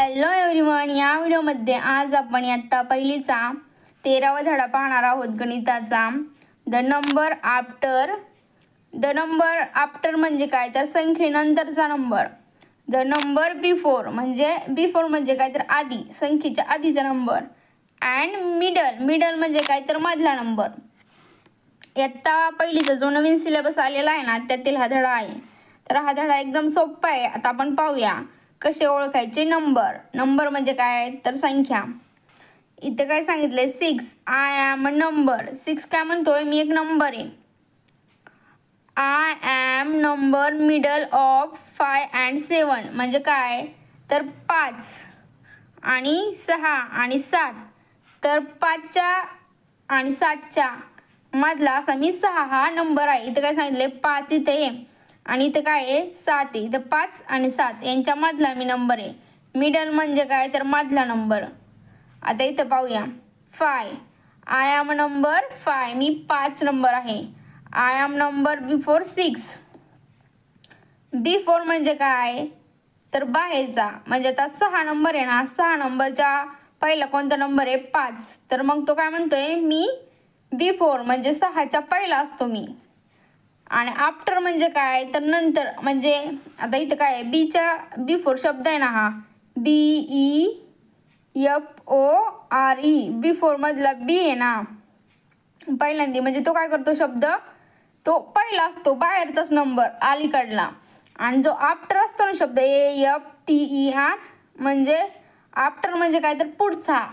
Hello everyone, या व्हिडिओमध्ये आज आपण इयत्ता पहिलीचा 13वा धडा पाहणार आहोत गणिताचा. द नंबर आफ्टर म्हणजे काय तर संख्येनंतरचा नंबर. द नंबर बिफोर म्हणजे काय तर आधी, संख्येच्या आधीचा नंबर. अँड मिडल म्हणजे काय तर मधला नंबर. इयत्ता पहिलीचा जो नवीन सिलेबस आलेला आहे ना त्यातील हा धडा आहे. तर हा धडा एकदम सोपा आहे. आता आपण पाहूया कसे ओळखायचे नंबर म्हणजे काय तर संख्या. इथे काय सांगितलंय 6. I am a number. 6 काय म्हणतोय मी, एक नंबर आहे. I am number middle of 5 and 7 म्हणजे काय तर 5 आणि 6 आणि 7. तर 5च्या आणि 7च्या मधला असा मी 6 हा नंबर आहे. इथे काय सांगितले 5 इथे आहे आणि इथं काय आहे 7 आहे. इथं 5 आणि 7 यांच्या मधला मी नंबर आहे. मिडल म्हणजे काय तर मधला नंबर. आता इथं पाहूया 5. आय एम नंबर 5 मी 5 नंबर आहे. I am number before 6. Before म्हणजे काय तर बाहेरचा, म्हणजे आता 6 नंबर आहे ना, 6 नंबरच्या पहिला कोणता नंबर आहे 5. तर मग तो काय म्हणतोय मी बिफोर म्हणजे 6च्या पहिला असतो मी. आणि आफ्टर म्हणजे काय तर नंतर, म्हणजे आता इथं काय आहे बीच्या बिफोर शब्द आहे ना हा BEFORE. बिफोर मधला बी आहे ना पहिल्यांदा, म्हणजे तो काय करतो शब्द तो पहिला असतो, बाहेरचाच नंबर अलीकडला. आणि जो आफ्टर असतो ना शब्द AFTER म्हणजे आफ्टर म्हणजे काय तर पुढचा.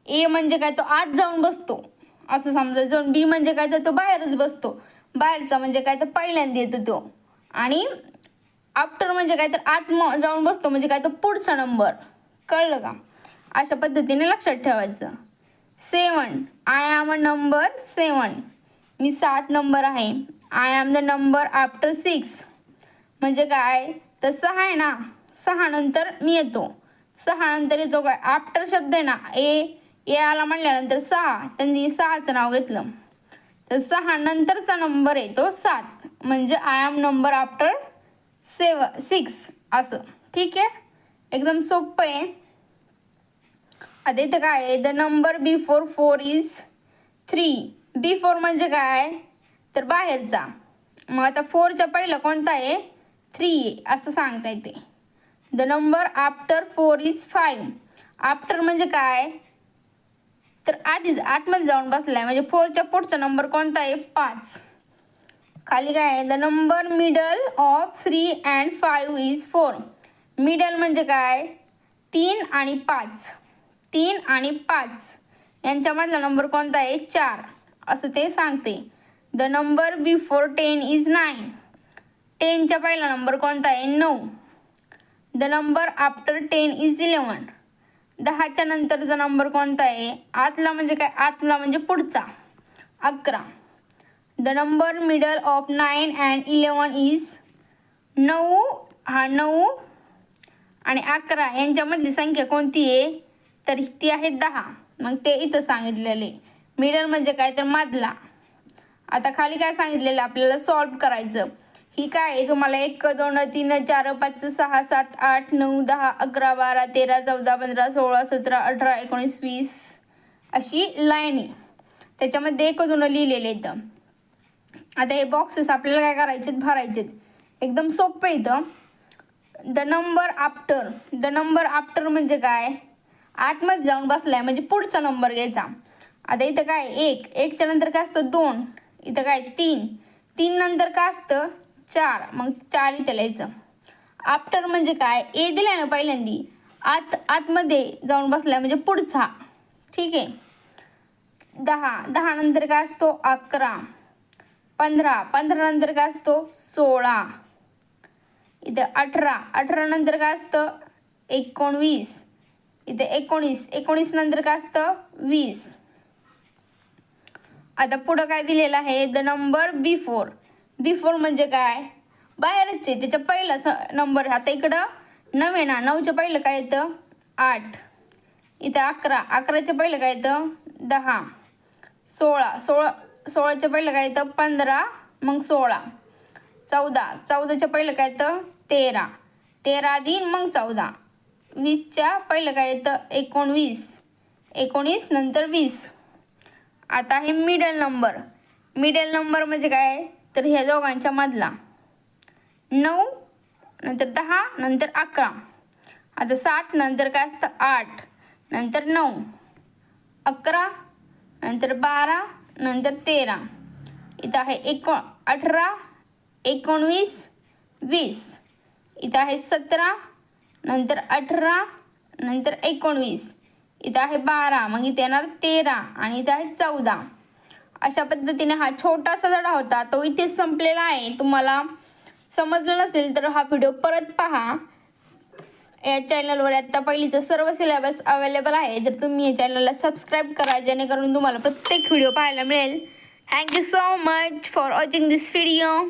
ए म्हणजे काय तो आत जाऊन बसतो असं समजायचं. बी म्हणजे काय तर तो बाहेरच बसतो, बाहेरचा म्हणजे काय तर पहिल्यांदा येतो तो. आणि आफ्टर म्हणजे काय तर आत जाऊन बसतो म्हणजे काय तर पुढचा नंबर. कळलं का? अशा पद्धतीने लक्षात ठेवायचं. 7. आय एम अ नंबर 7 मी 7 नंबर आहे. I am the number after 6 म्हणजे काय तर 6 आहे ना, 6 नंतर मी येतो. 6 नंतर येतो काय आफ्टर शब्द आहे ना ए आला म्हणल्यानंतर 6, त्यांनी 6चं नाव घेतलं. तर 6 नंतरचा नंबर आहे तो 7 म्हणजे आय एम नंबर आफ्टर 6 असं. ठीक आहे, एकदम सोपं आहे. आता इथं काय आहे the number before 4 is 3. Before म्हणजे काय तर बाहेरचा. मग आता 4च्या पहिलं कोणता आहे 3 असं सांगता येते. The number after 4 is 5. After म्हणजे काय तर आधीच आतमध्ये जाऊन बसलाय, म्हणजे 4च्या पुढचा नंबर कोणता आहे 5. खाली काय आहे the number middle of 3 and 5 is 4. Middle म्हणजे काय 3 आणि 5. 3 आणि 5 यांच्यामधला नंबर कोणता आहे 4 असं ते सांगते. The number before 10 is 9. 10च्या पहिला नंबर कोणता आहे 9. The number after 10 is 11. 10च्या नंतरचा नंबर कोणता आहे आतला म्हणजे काय आतला म्हणजे पुढचा 11. The number middle of 9 and 11 is 9 हा 9 आणि 11 यांच्यामधली संख्या कोणती आहे तर ती आहे 10. मग ते इथं सांगितलेले मिडल म्हणजे काय तर मधला. आता खाली काय सांगितलेलं आपल्याला सॉल्व करायचं. ही काय आहे तुम्हाला 1 2 3 4 5 6 7 8 9 10 11 12 13 14 15 16 17 18 19 20 अशी लाईन आहे. त्याच्यामध्ये 1 2 लिहिलेले इथं. आता हे बॉक्सेस आपल्याला काय करायचेत भरायचेत. एकदम सोपं आहे इथं. द नंबर आफ्टर म्हणजे काय आतमध्ये जाऊन बसलाय म्हणजे पुढचा नंबर घ्यायचा. आता इथं काय 1च्या नंतर काय असतं 2. इथं काय 3 नंतर काय असतं 4. मग 4 इथं लिहायचं. आफ्टर म्हणजे काय ए दिलाय ना पहिल्यांदी आतमध्ये जाऊन बसलाय म्हणजे पुढचा. ठीक आहे. 10 नंतर काय असतो 11. 15 नंतर काय असतो 16. इथं 18 नंतर काय असतं 19. इथे 19 नंतर काय असतं 20. आता पुढं काय दिलेलं आहे द नंबर बिफोर म्हणजे काय बाहेरच आहे, त्याच्या पहिला नंबर. आता इकडं 9 आहे ना, 9च्या पहिलं काय येतं 8. इथं 11च्या पहिलं काय येतं 10. 16च्या पहिलं काय येतं 15 मग 16. 14च्या पहिलं काय येतं 13 आधी मग 14. 20च्या पहिलं काय येतं 19, 19 नंतर 20. आता हे मिडल नंबर. मिडल नंबर म्हणजे काय, तर ह्या दोघांच्या मधला. 9 नंतर 10 नंतर 11. आता 7 नंतर काय असतं 8 नंतर 9, 11 नंतर 12 नंतर 13. इथं आहे 18, 19, 20. इथं आहे 17 नंतर 18 नंतर 19. इथं आहे 12, मग इथे येणार 13 आणि इथं आहे 14. अशा पद्धतीने हा छोटासा धडा होता, तो इथेच संपलेला आहे. तुम्हाला समजलं नसेल तर हा व्हिडिओ परत पहा. या चॅनलवर आता पहिलीचं सर्व सिलेबस अवेलेबल आहे. जर तुम्ही या चॅनलला सबस्क्राईब करा, जेणेकरून तुम्हाला प्रत्येक व्हिडिओ पाहायला मिळेल. Thank you so much for watching this video.